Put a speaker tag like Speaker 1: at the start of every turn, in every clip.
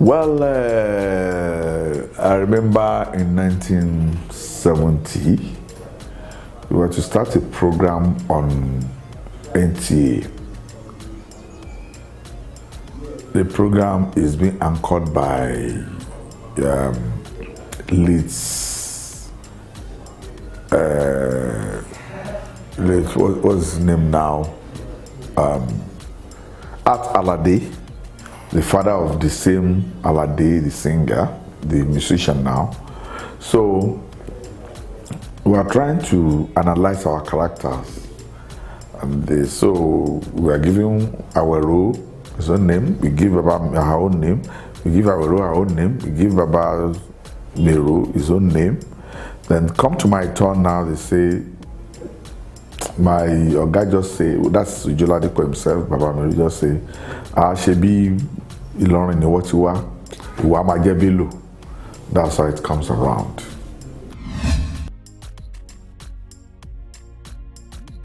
Speaker 1: Well, I remember in 1970, we were to start a program on NTA. The program is being anchored by Leeds. What's his name now? Art Alade, the father of the same Alade, the singer, the musician now. So we are trying to analyze our characters, and so we are giving our role his own name, we give Baba our own name, we give our own name, we give Baba Mero his own name. Then come to my turn now, they say, my Oga just say, that's Ujola Adebayo himself, Baba Mero just say, Shebi Ilorin ni what you are, Oga Bello. That's how it comes around.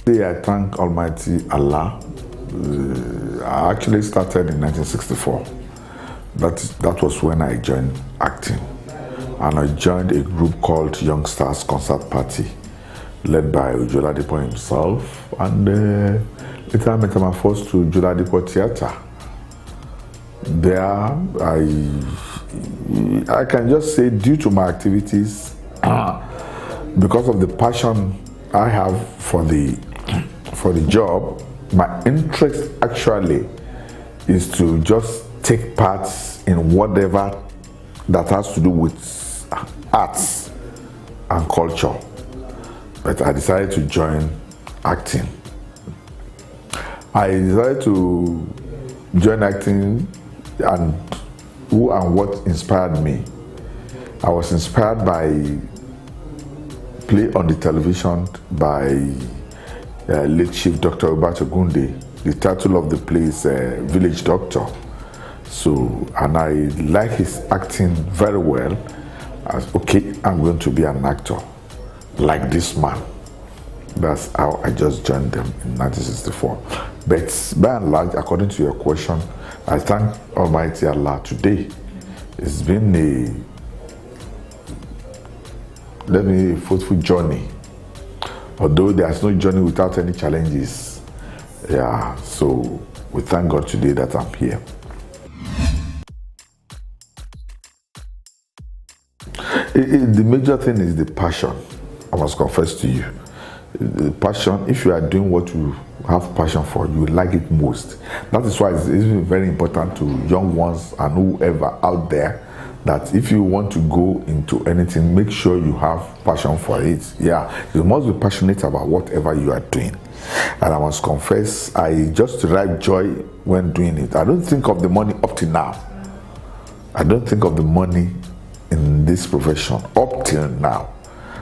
Speaker 1: I thank Almighty Allah. I actually started in 1964. That was when I joined acting, and I joined a group called Young Stars Concert Party, led by Ujola Adebayo himself, and later metamorphosed to Ujola Adebayo Theatre. There, I can just say, due to my activities, because of the passion I have for the job, my interest actually is to just take part in whatever that has to do with arts and culture. But I decided to join acting. I decided to join acting, and who and what inspired me. I was inspired by play on the television by late Chief Dr. Obacho Gunde. The title of the play is Village Doctor. So, and I like his acting very well. As okay, I'm going to be an actor like this man. That's how I just joined them in 1964. But by and large, according to your question, I thank Almighty Allah today. It's been a fruitful journey. Although there's no journey without any challenges. Yeah, so we thank God today that I'm here. The major thing is the passion. I must confess to you. The passion, if you are doing what you have passion for, you like it most. That is why it's very important to young ones and whoever out there, that if you want to go into anything, make sure you have passion for it. Yeah, you must be passionate about whatever you are doing. And I must confess, I just derive joy when doing it. I don't think of the money up to now. I don't think of the money in this profession up till now.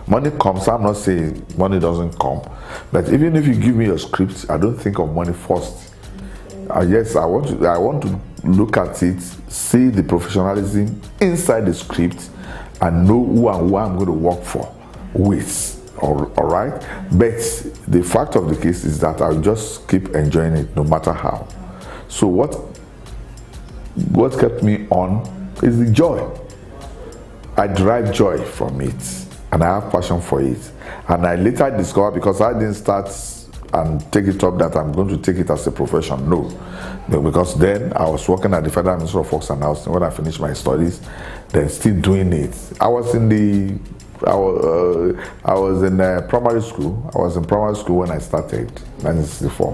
Speaker 1: Money comes, I'm not saying money doesn't come, but even if you give me a script, I don't think of money first. Yes, I want to look at it, see the professionalism inside the script, and know who and who I'm going to work with. All right, but the fact of the case is that I'll just keep enjoying it no matter how. So what kept me on is the joy. I derive joy from it, and I have passion for it. And I later discovered, because I didn't start and take it up that I'm going to take it as a profession. No, because then I was working at the Federal Ministry of Works and Housing when I finished my studies, then still doing it. I was in primary school. I was in primary school when I started, 1964.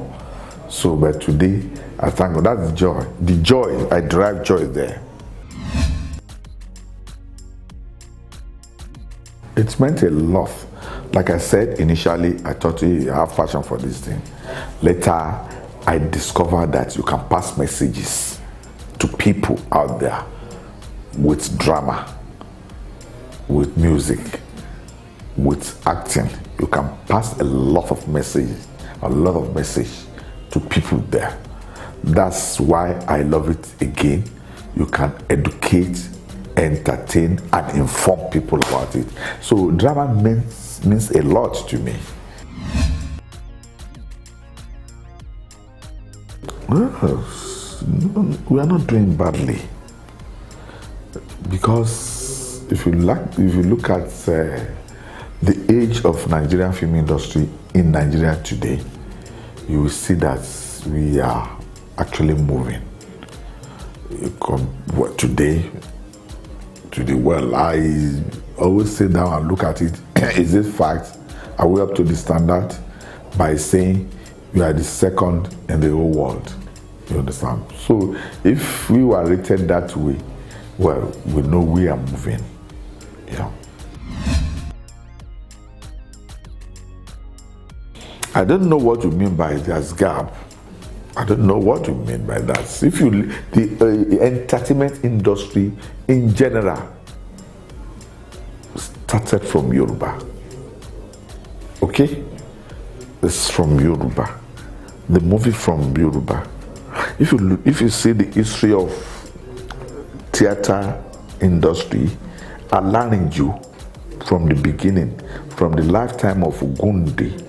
Speaker 1: So, but today, I thank God. That's the joy. The joy, I derive joy there. It meant a lot. Like I said initially, I thought you have passion for this thing. Later, I discovered that you can pass messages to people out there with drama, with music, with acting. You can pass a lot of message to people there. That's why I love it again. You can educate, entertain, and inform people about it. So drama means a lot to me. Well, we are not doing badly. Because if you look at the age of Nigerian film industry in Nigeria today, you will see that we are actually moving. Today, well, I always sit down and look at it. Is it fact? Are we up to the standard? By saying we are the second in the whole world. You understand? So if we were rated that way, well, we know we are moving. Yeah. I don't know what you mean by there's gap. I don't know what you mean by that. If you, the entertainment industry in general started from Yoruba. Okay? It's from Yoruba. The movie from Yoruba. If you see the history of theater industry, Alarinju from the beginning, from the lifetime of Ogunde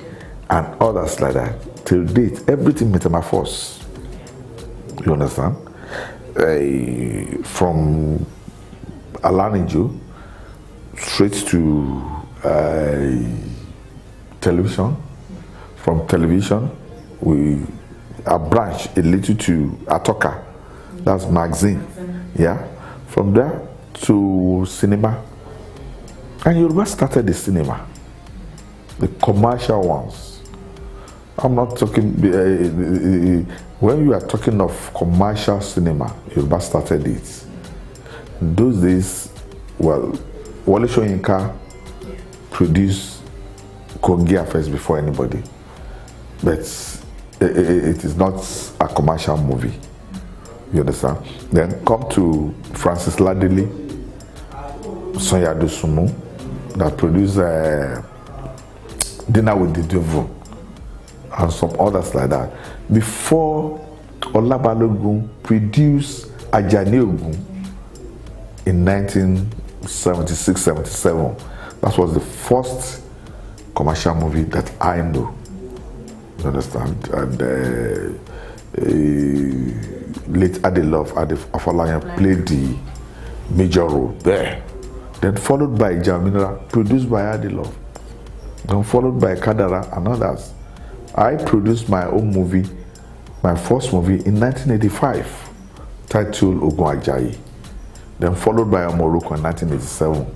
Speaker 1: and others like that, till date, everything metamorphosed. You understand? From Alarinju straight to television. From television, we branch a little to Atoka, that's magazine. Yeah. From there to cinema. And Yoruba started the cinema, the commercial ones. I'm not talking, when you are talking of commercial cinema, Yoruba started it. In those days, well, Wole Soyinka produced Kongi Affairs before anybody. But it is not a commercial movie. You understand? Then come to Francis Ladele, Sonya Dosumu, that produced Dinner with the Devil, and some others like that. Before Olabalogun produced Ajani Ogun in 1976-77. That was the first commercial movie that I know. You understand? And late Adebayo played the major role there. Then followed by Jamina, produced by Adebayo. Then followed by Kadara and others. I produced my own movie, my first movie in 1985, titled Ogun Ajayi. Then followed by Omoroko in 1987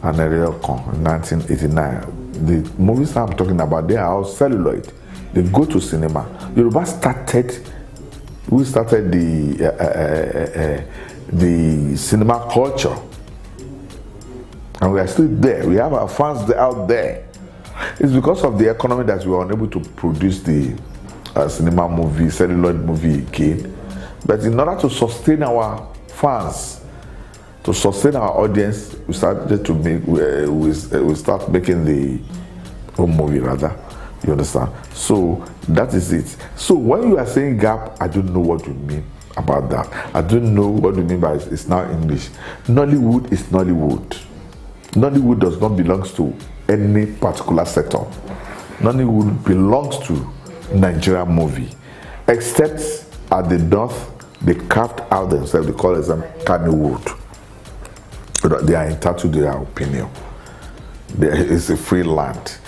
Speaker 1: and Eriokon in 1989. The movies I'm talking about, they are all celluloid. They go to cinema. Yoruba we started the cinema culture. And we are still there. We have our fans out there. It's because of the economy that we were unable to produce the cinema movie, celluloid movie again. But in order to sustain our fans, to sustain our audience, we started to make, we start making the home movie rather. You understand? So that is it. So when you are saying gap, I don't know what you mean about that. I don't know what you mean by it's now English. Nollywood is Nollywood. Nollywood does not belong to any particular sector. Nollywood belongs to Nigerian movie. Except at the north, they carved out themselves, they call them Kannywood. They are entitled to their opinion. There is a free land.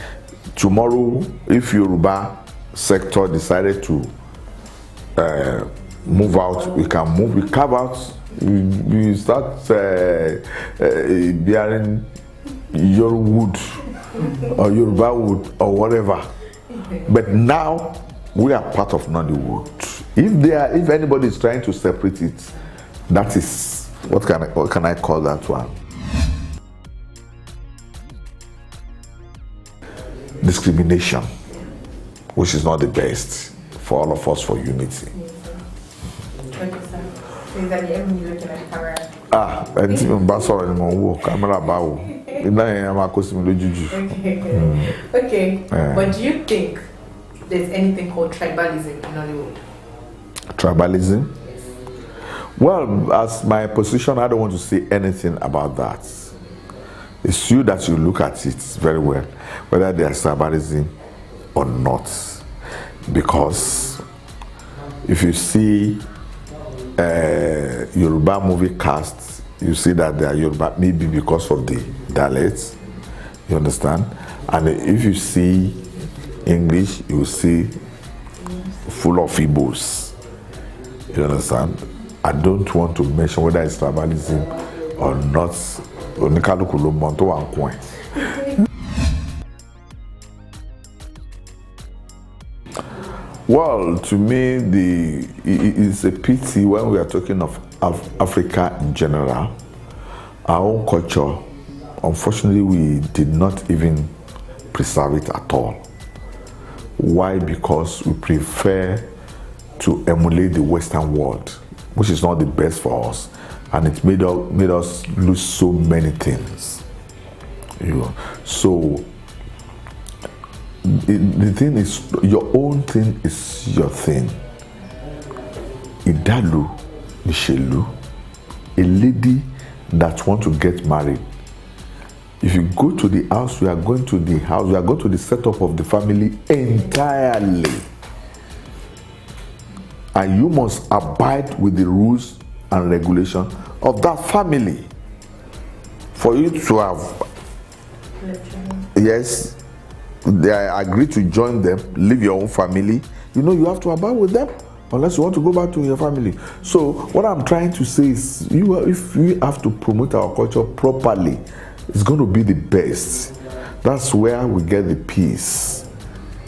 Speaker 1: Tomorrow, if Yoruba sector decided to move out, we can move, we carve out, we start bearing your wood or Yoruba wood or whatever. But now we are part of Nollywood. If anybody is trying to separate it, that is what can I call that one? Discrimination, which is not the best for all of us for unity. Ẹni tí mo bá sọ̀rọ̀ ni mo ń wò kámẹ́rà bá wò iná yẹn a máa kó sí mi lójújù.
Speaker 2: Okay, but do you think there's anything called tribalism in Nollywood?
Speaker 1: Tribalism? Yes. Well, as my position, I don't want to say anything about that. It's you that you look at it very well, whether there's tribalism or not. Because if you see Yoruba movie cast you see that they are Yoruba, maybe because of the dialects. You understand? And if you see English, you will see full of Igbos. You understand? I don't want to mention whether it's tribalism or not. Onikaluku ló mọ tó wà ńkùn ẹ̀. Well, to me, it's a pity when we are talking of Africa in general. Our own culture, unfortunately, we did not even preserve it at all. Why? Because we prefer to emulate the Western world, which is not the best for us, and it made us lose so many things. So the thing is, your own thing is your thing. Idalu, Ishelu, a lady that want to get married. If you go to the house, we are going to the house, we are going to the setup of the family entirely. And you must abide with the rules and regulations of that family. For you to have, yes, they agree to join them, leave your own family, you have to abide with them unless you want to go back to your family. So what I'm trying to say is, if we have to promote our culture properly, it's going to be the best. That's where we get the peace.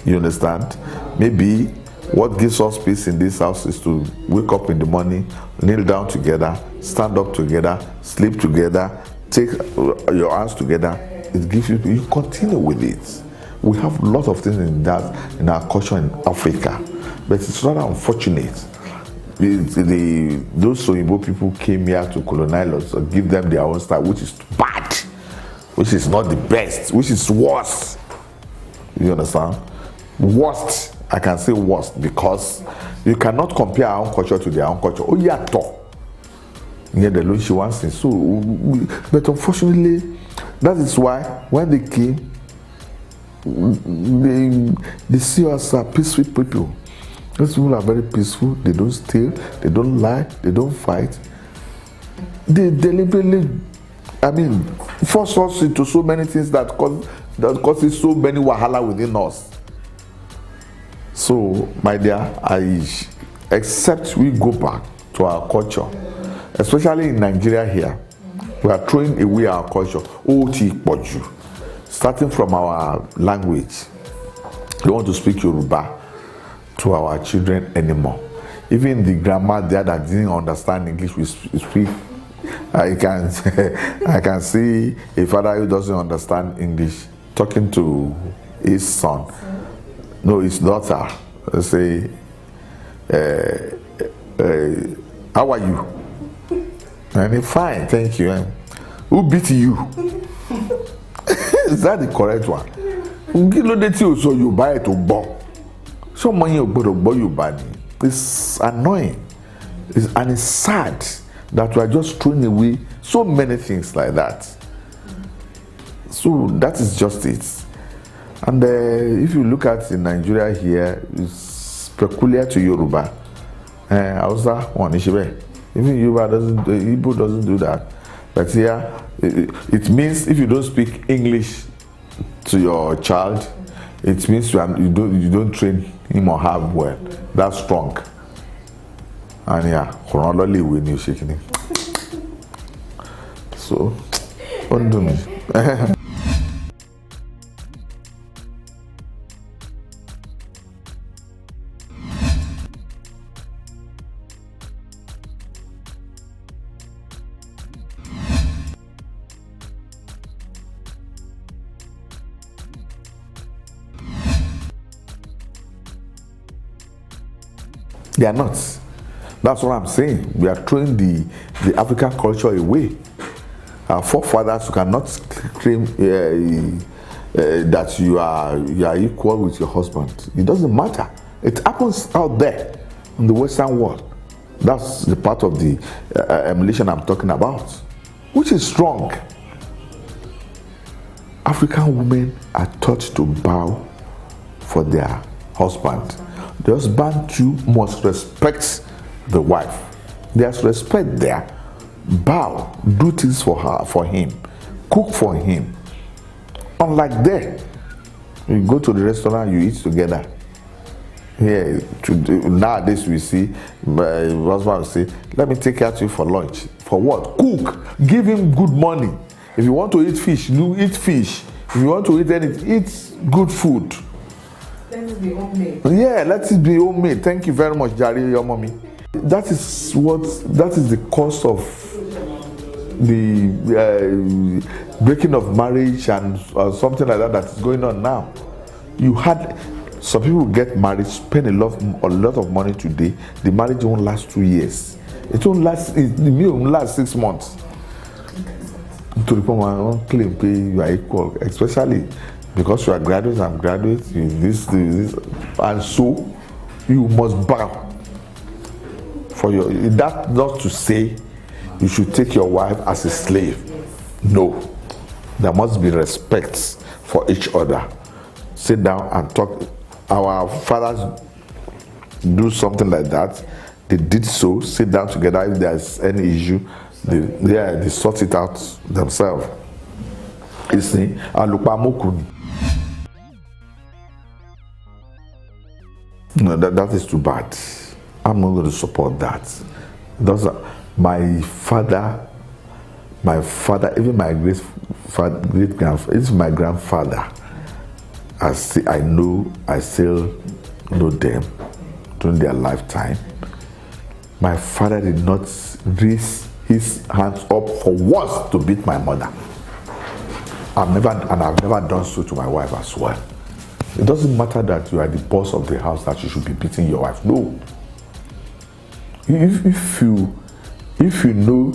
Speaker 1: You understand? Maybe what gives us peace in this house is to wake up in the morning, kneel down together, stand up together, sleep together, take your hands together. It gives you continue with it. We have a lot of things in our culture in Africa, but it's rather unfortunate. Those Soyibo people came here to colonize us, or give them their own style, which is bad, which is not the best, which is worse. You understand? Worst. I can say worst because you cannot compare our own culture to their own culture. Oh yeah, yeah, the Lunchi wants it. So, but unfortunately, that is why when they came, they see us as peaceful people. Those people are very peaceful. They don't steal, they don't lie, they don't fight. They deliberately, force us into so many things that causes so many wahala within us. So, my dear, except we go back to our culture, especially in Nigeria here, we are throwing away our culture. Starting from our language. We want to speak Yoruba to our children anymore. Even the grandma there that didn't understand English, we speak. I can see a father who doesn't understand English talking to his son. No, his daughter. Say, how are you? And he, fine, thank you. Who beat you? Is that the correct one? It's annoying. And it's sad that we are just throwing away so many things like that. So that is just it. And if you look at in Nigeria here, it's peculiar to Yoruba. Hausa, even Yoruba Igbo doesn't do that. But here, it means if you don't speak English to your child, it means you don't train him or her well. That's strong. And yeah, chronologically when you're shaking it. So, don't do me. They are not. That's what I'm saying. We are throwing the African culture away. Our forefathers cannot claim that you are equal with your husband. It doesn't matter. It happens out there in the Western world. That's the part of the emulation I'm talking about, which is strong. African women are taught to bow for their husband. The husband too must respect the wife. There's respect there. bow, do things for her, for him, cook for him. Unlike there, you go to the restaurant, you eat together. Yeah, nowadays we see my husband will say, let me take care of you for lunch. For what? Cook. Give him good money. If you want to eat fish, you eat fish. If you want to eat anything, eat good food.
Speaker 2: Let it be homemade.
Speaker 1: Yeah, let it be homemade. Thank you very much, Jari, your mommy. That is the cause of the breaking of marriage and something like that is going on now. You had some people get married, spend a lot of money today. The marriage won't last 2 years. It won't last. It won't last 6 months. To the point where I don't claim pay you are equal, especially because you are graduates and graduates. This, and so you must bow for your. That's not to say you should take your wife as a slave. No, there must be respect for each other. Sit down and talk. Our fathers do something like that. They did so. Sit down together. If there's any issue, they sort it out themselves. You see, no, that is too bad. I'm not going to support that. Those are my father, even my great grandfather, even my grandfather. I still know them during their lifetime. My father did not raise his hands up for once to beat my mother. I've never done so to my wife as well. It doesn't matter that you are the boss of the house that you should be beating your wife. No. If you know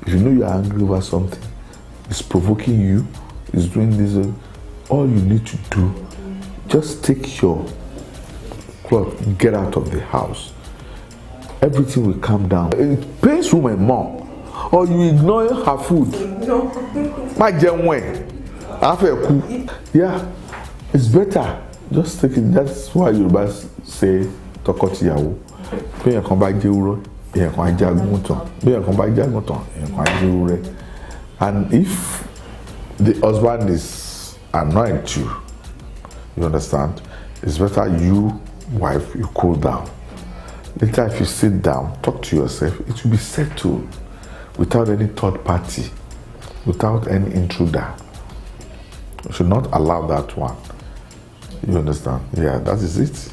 Speaker 1: you're angry over something, it's provoking you, it's doing this. All you need to do, just take your cloth, get out of the house. Everything will calm down. It pains women more. Or you ignore her food.
Speaker 2: No.
Speaker 1: Yeah, it's better. Just take it. That's why Yoruba say tokotiyawo. And if the husband is annoyed you understand, it's better you, wife, you cool down. Later, if you sit down, talk to yourself, it will be settled without any third party, without any intruder. You should not allow that one. You understand? Yeah, that is it.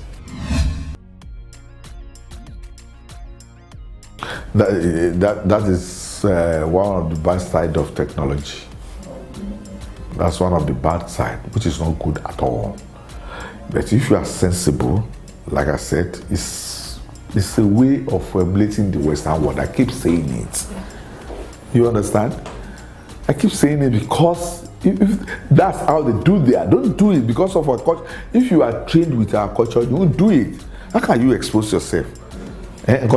Speaker 1: That is one of the bad side of technology. That's one of the bad side, which is not good at all. But if you are sensible, like I said, it's a way of emulating the Western world. I keep saying it. You understand? I keep saying it because if that's how they do there. Don't do it because of our culture. If you are trained with our culture, you won't do it. How can you expose yourself? Are we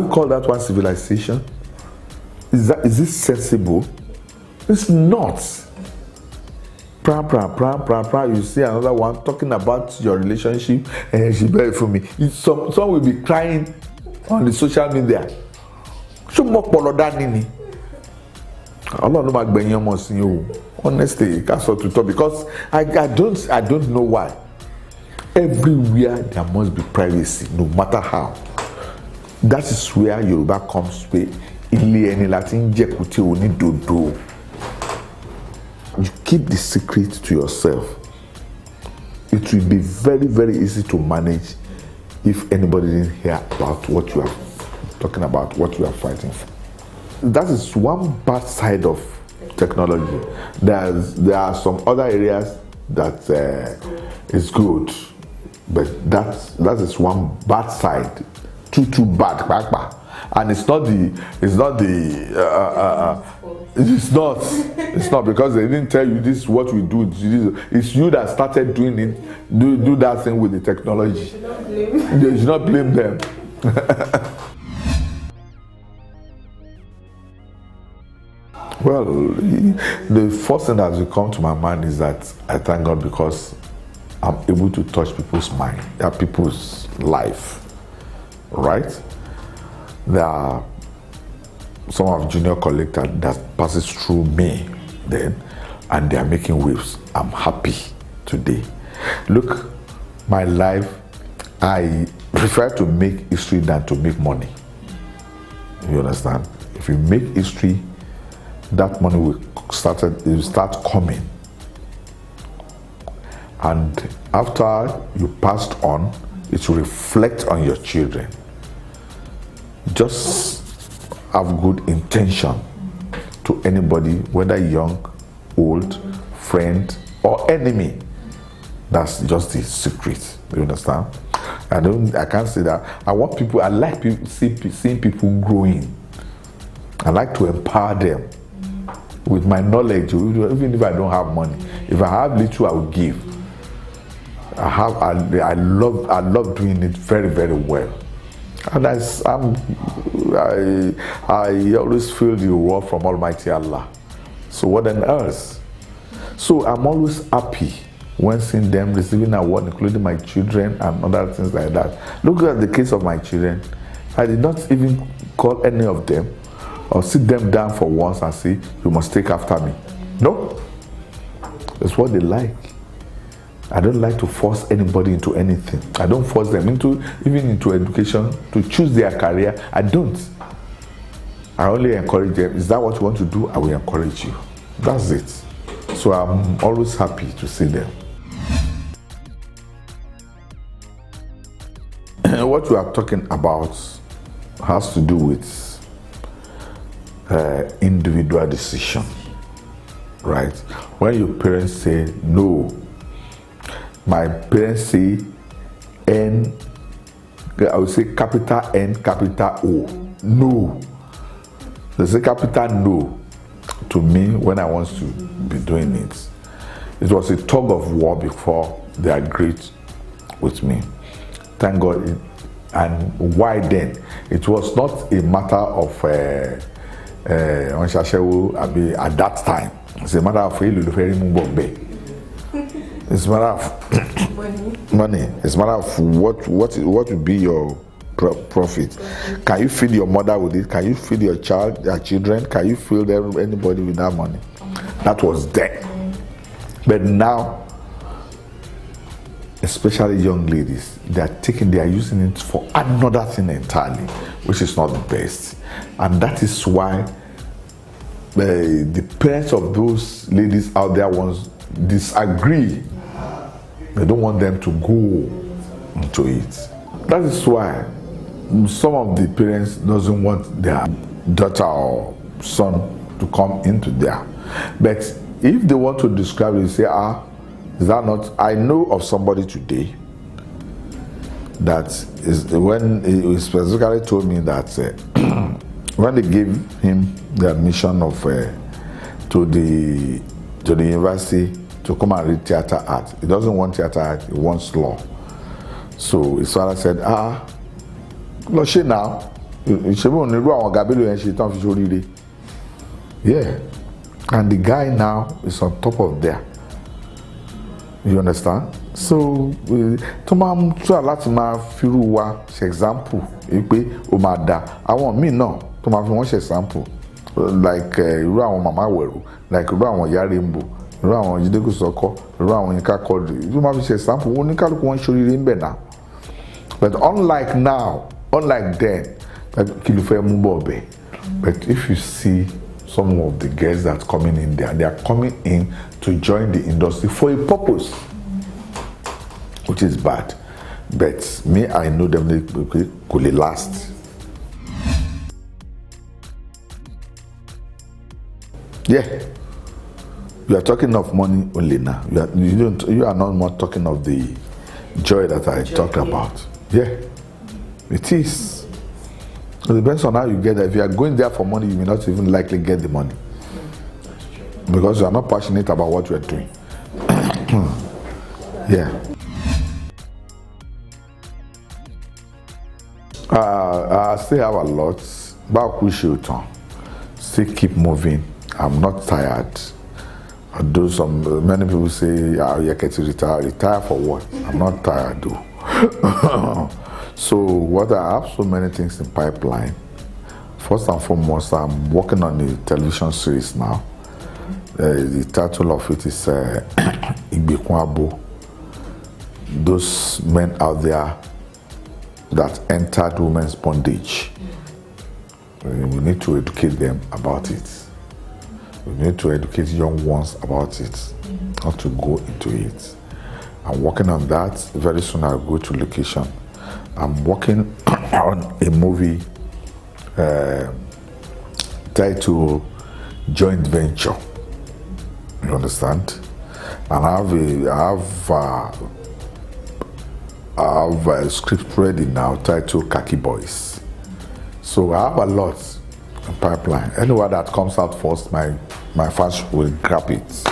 Speaker 1: call that one civilization? Is this sensible? It's not. You see another one talking about your relationship and she better for me. Some will be crying on the social media. Honestly, that's what to talk because I don't know why. Everywhere there must be privacy, no matter how. That is where Yoruba comes with you keep the secret to yourself. It will be very, very easy to manage if anybody didn't hear about what you are talking about, what you are fighting for. That is one bad side of technology. There are some other areas that is good, but that is one bad side. Too bad, and it's not because they didn't tell you this is what we do. It's you that started doing it. Do that thing with the technology. You should not blame them. Well, the first thing that will come to my mind is that I thank God because I'm able to touch people's mind, people's life. right? There are some of junior colleagues that passes through me then, and they are making waves. I'm happy today. Look, my life, I prefer to make history than to make money. You understand? If you make history, that money will start coming. And after you passed on, it will reflect on your children. Just have good intention to anybody, whether young, old, friend, or enemy. That's just the secret. You understand? I can't say that. I want people, I like people, seeing people growing. I like to empower them with my knowledge, even if I don't have money. If I have little, I will give. I love doing it very, very well. And I always feel the reward from Almighty Allah. So what on else? So I'm always happy when seeing them receiving award, including my children and other things like that. Look at the case of my children. I did not even call any of them or sit them down for once and say, you must take after me. No. It's what they like. I don't like to force anybody into anything. I don't force them even into education, to choose their career. I don't. I only encourage them. Is that what you want to do? I will encourage you. That's it. So I'm always happy to see them. What we are talking about has to do with individual decision, right? When your parents say no, my parents say N, I would say capital N, capital O, no. They say capital no to me when I want to be doing it. It was a tug of war before they agreed with me. Thank God. And why then? It was not a matter of at that time. It's a matter of it's a matter of money. It's a matter of what would be your profit. Can you feed your mother with it? Can you feed your children? Can you feed anybody with that money? That was then. But now, especially young ladies, they are using it for another thing entirely, which is not the best. And that is why the parents of those ladies out there disagree. They don't want them to go into it. That is why some of the parents doesn't want their daughter or son to come into there. But if they want to describe it, say, is that not? I know of somebody today that is when he specifically told me that when they gave him the admission to the university to come and read theater art, he doesn't want theater art, he wants law. So his father said, no, she now, Oga Bello and she don't feel. Yeah, and the guy now is on top of there. You understand? So, to ma try láti ma firu wa ṣe example, pé o ma da. Àwọn míì náà to ma fi wọ́n ṣe example, like irú àwọn Mama Wẹ̀rù, like irú àwọn Ìyá Rainbow, irú àwọn Jídé Kòsọ́kọ́, irú àwọn Yínká Quadri. To ma fi ṣe example, wọ́n ní kálukú wọn ṣoríire ń bẹ̀ náà. But unlike now, unlike then, kí ló fẹ́ mú bọ̀ bẹ̀. But if you see some of the girls that coming in there, they are coming in to join the industry for a purpose, which is bad. But me, I know them, they could last. Yeah, you are talking of money only now. You are not more talking of the joy that I talked about. Yeah, it is. It depends on how you get there. If you are going there for money, you may not even likely get the money because you are not passionate about what you are doing. Yeah. I still have a lot. Still keep moving. I'm not tired. Although many people say, you get to retire. Retire for what? I'm not tired though. So what I have so many things in pipeline. First and foremost, I'm working on a television series now. The title of it is Igbekwabo. Those men out there that entered women's bondage. We need to educate them about it. We need to educate young ones about it, not to go into it. I'm working on that. Very soon I'll go to location. I'm working on a movie titled Joint Venture. You understand? And I have a script ready now titled Khaki Boys. So I have a lot in pipeline. Anyone that comes out first, my fans will grab it.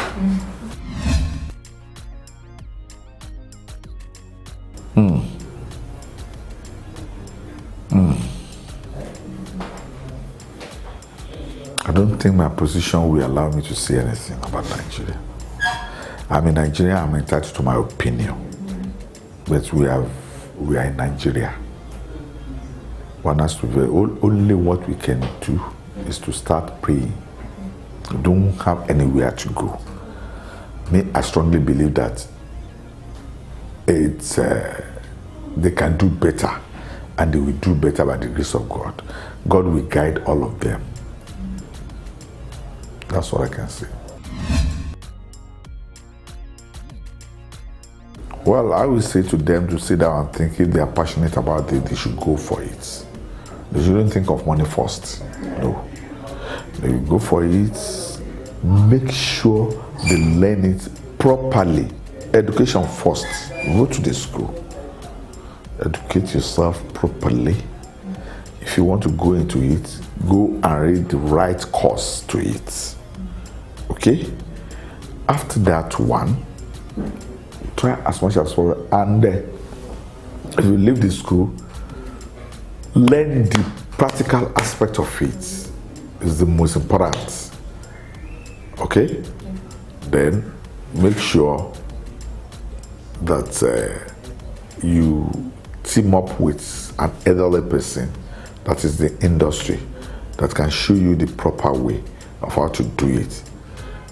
Speaker 1: I don't think my position will allow me to say anything about Nigeria. I'm in Nigeria, I'm entitled to my opinion. But we are in Nigeria. One has to be, only what we can do is to start praying. We don't have anywhere to go. Me, I strongly believe that they can do better, and they will do better by the grace of God. God will guide all of them. That's what I can say. Well, I will say to them to sit down and think if they are passionate about it, they should go for it. They shouldn't think of money first. No. They will go for it. Make sure they learn it properly. Education first. Go to the school. Educate yourself properly. If you want to go into it, go and read the right course to it. Okay? After that one, try as much as possible. And if you leave the school, learn the practical aspect of it. Is the most important. Okay? Then make sure that you team up with an elderly person that is the industry that can show you the proper way of how to do it,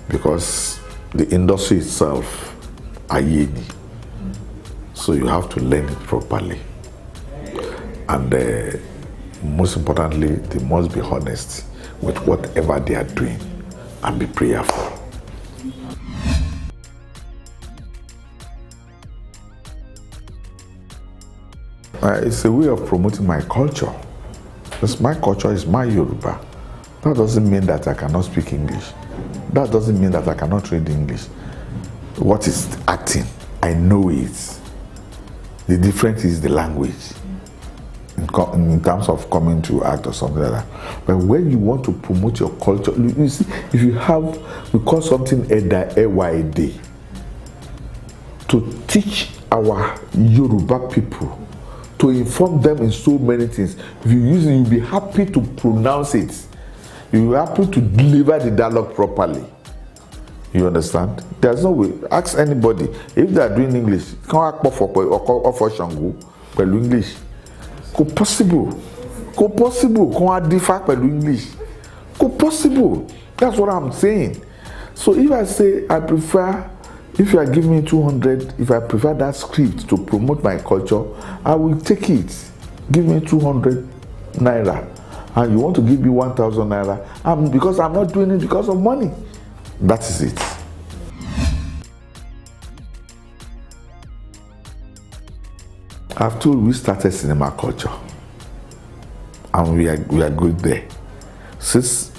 Speaker 1: because the industry itself are yeni, so you have to learn it properly. And most importantly, they must be honest with whatever they are doing and be prayerful. It's a way of promoting my culture. Because my culture is my Yoruba. That doesn't mean that I cannot speak English. That doesn't mean that I cannot read English. What is acting? I know it. The difference is the language. In terms of coming to act or something like that. But when you want to promote your culture, you see, if you have, we call something EYD, to teach our Yoruba people, to inform them in so many things. If you use it, you'll be happy to pronounce it. You'll be happy to deliver the dialogue properly. You understand? There's no way. Ask anybody if they are doing English. Can I offer Shango English? Go possible. Can I differ English? Go possible. That's what I'm saying. So if I say I prefer, if you are giving me 200, if I prefer that script to promote my culture, I will take it. Give me 200 naira. And you want to give me 1,000 naira, because I'm not doing it because of money. That is it. I've told we started cinema culture, and we are going there. Since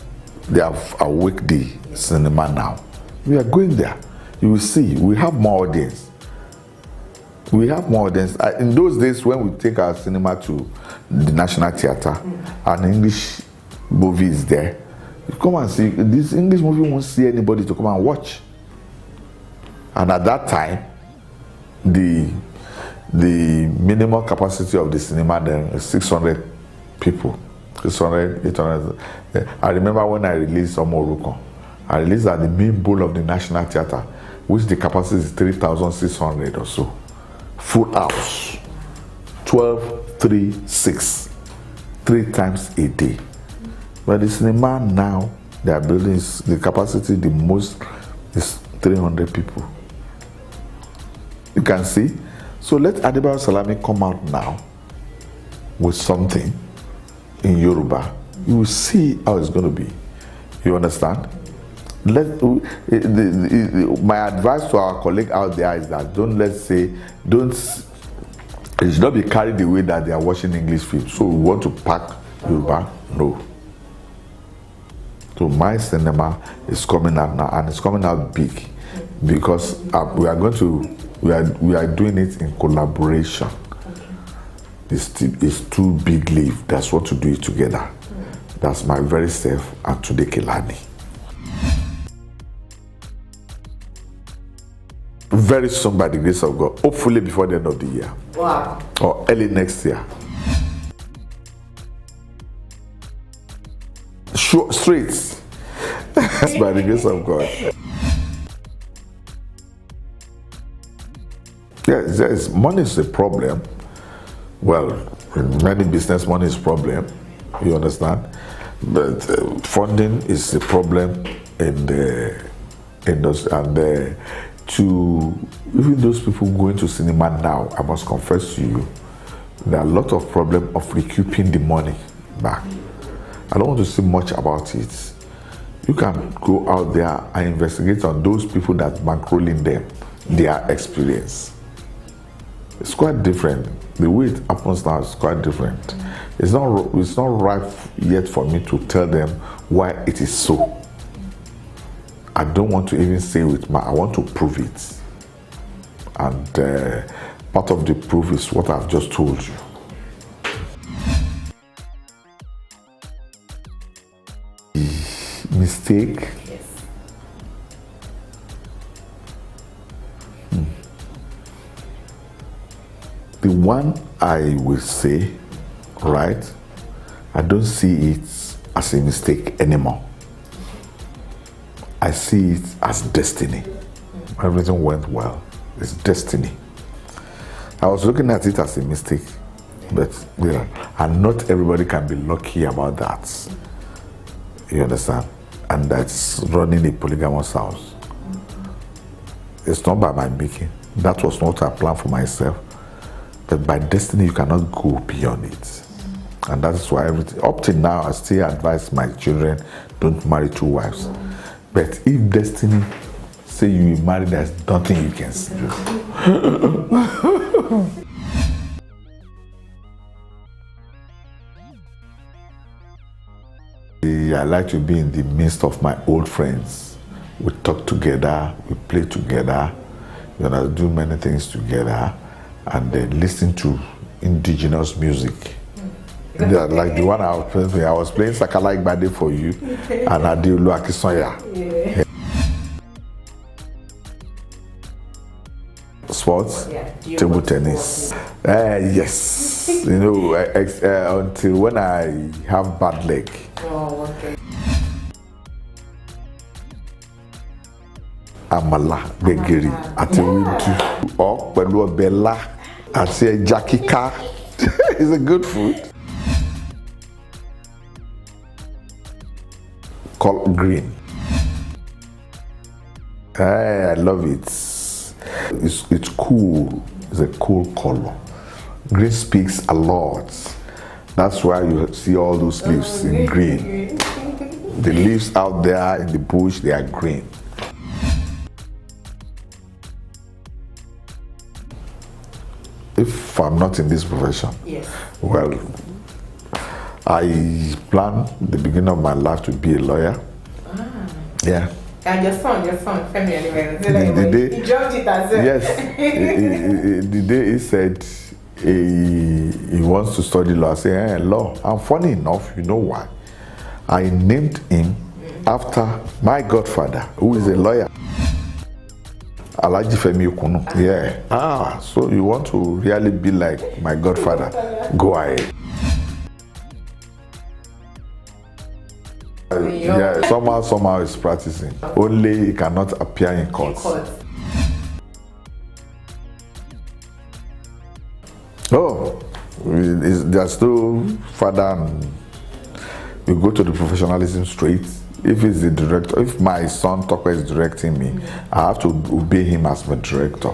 Speaker 1: they have awake the cinema now, we are going there. You will see, we have more audience. We have more audience. In those days when we take our cinema to the National Theatre, an English movie is there, you come and see, this English movie won't see anybody to come and watch. And at that time, the minimum capacity of the cinema then is 600 people. 600, 800. I remember when I released Omoruko, I released at the main bowl of the National Theatre, which the capacity is 3,600 or so. Full house. 12 6, 3 times a day. But the cinema now, they are building, the capacity, the most is 300 people. You can see. So let Adebayo Salami come out now with something in Yoruba. You will see how it's going to be. You understand? My advice to our colleague out there is that it should not be carried away that they are watching English films. So we want to pack Yoruba? No. So my cinema is coming out now, and it's coming out big because we are doing it in collaboration. It's 2 big leaves that's want to do it together. That's my very self and today Kelani. Very soon, by the grace of God, hopefully before the end of the year.
Speaker 2: Wow.
Speaker 1: Or early next year. Straight. That's by the grace of God. Yes, money is a problem. Well, in many business, money is a problem. You understand? But funding is a problem in the industry. And to even those people going to cinema now, I must confess to you, there are a lot of problem of recouping the money back. I don't want to say much about it. You can go out there and investigate on those people that bankrolling them, their experience. It's quite different. The way it happens now is quite different. It's not right yet for me to tell them why it is so. I don't want to even say it, I want to prove it. And part of the proof is what I've just told you. Mistake.
Speaker 2: Yes.
Speaker 1: The one I will say, right, I don't see it as a mistake anymore. I see it as destiny. Everything went well. It's destiny. I was looking at it as a mistake, but and not everybody can be lucky about that. You understand? And that's running a polygamous house. It's not by my making. That was not a plan for myself. But by destiny, you cannot go beyond it. And that is why up till now, I still advise my children, don't marry 2 wives. But if destiny say you will marry, there's nothing you can do. I like to be in the midst of my old friends. We talk together, we play together, do many things together, and then listen to indigenous music. Yeah, like the one I was playing Sakalai Bade for you, and Adebayo Akisoya.
Speaker 2: Yeah.
Speaker 1: Sports, table tennis. Yes, until when I have bad leg.
Speaker 2: Oh, okay.
Speaker 1: Amala, Begiri, àti Wintu, or pẹ̀lú ọbẹ̀ ilá, àti ẹja kíká. It's a good food. Called green. I love it. It's cool. It's a cool color. Green speaks a lot. That's why you see all those leaves in green. The leaves out there in the bush, they are green. If I'm not in this profession,
Speaker 2: yes.
Speaker 1: Well, I plan the beginning of my life to be a lawyer. Yeah.
Speaker 2: And your son, Femi,
Speaker 1: He
Speaker 2: dropped it as well.
Speaker 1: Yes. The day he said he wants to study law, I said, law. And funny enough, you know why? I named him after my godfather, who is a lawyer. Alaji Femi Okunu. Yeah. So you want to really be like my godfather? Go ahead. Yeah, somehow is practicing. Only he cannot appear in court. Oh, there's no father and we go to the professionalism straight. If it's the director, if my son Toko is directing me, I have to obey him as my director.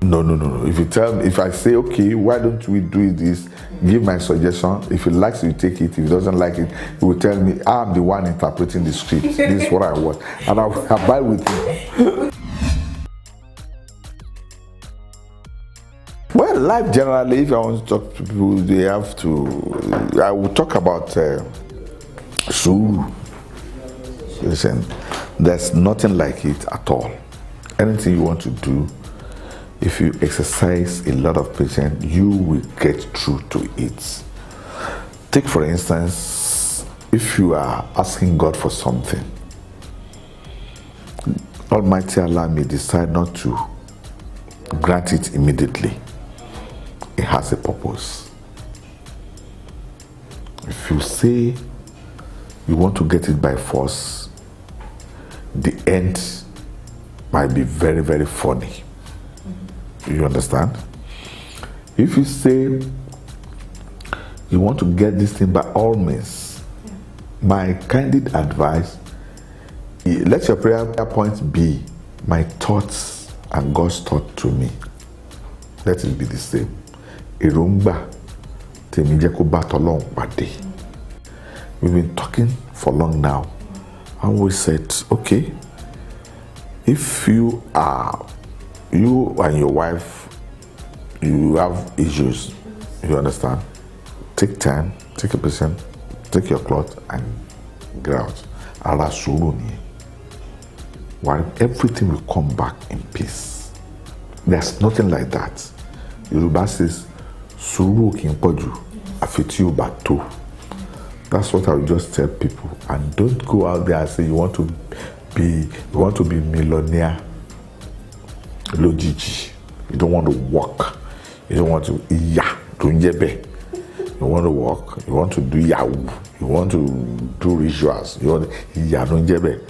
Speaker 1: No. If you tell me, if I say, okay, why don't we do this? Give my suggestion. If he likes it, you take it. If he doesn't like it, he will tell me, I'm the one interpreting the script. This is what I want. And I'll abide with him. Well, life generally, if I want to talk to people, they have to, I will talk about Suru. Listen, there's nothing like it at all. Anything you want to do, if you exercise a lot of patience, you will get through to it. Take for instance, if you are asking God for something, Almighty Allah may decide not to grant it immediately. It has a purpose. If you say you want to get it by force, the end might be very, very funny. You understand? If you say you want to get this thing by all means, my candid advice, let your prayer point be my thoughts and God's thought to me. Let it be the same. Erungba tèmi jẹ́ kó bá t'Ọlọ́run pàdé. We've been talking for long now, and we said, okay, if you and your wife, you have issues, you understand? Take time, take a patient, take your cloth and get out. Allah suru ni. While everything will come back in peace. There's nothing like that. Yoruba says, suru kì í pọ̀jù, àfi tí ó bá tó. That's what I will just tell people. And don't go out there and say you want to be millionaire. Lójijì. You don't want to work. You don't want to don't you want to work. You want to do yahoo. You want to do rituals. You want don't.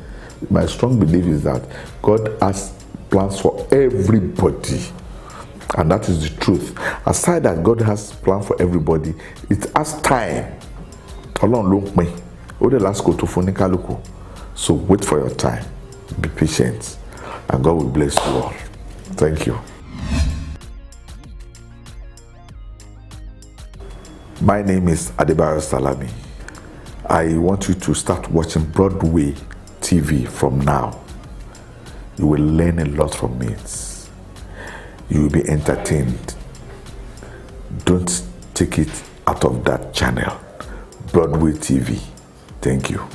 Speaker 1: My strong belief is that God has plans for everybody. And that is the truth. Aside that God has plans for everybody, it has time. So wait for your time. Be patient. And God will bless you all. Thank you. My name is Adebayo Salami. I want you to start watching Broadway TV from now. You will learn a lot from it. You will be entertained. Don't take it out of that channel. Broadway TV. Thank you.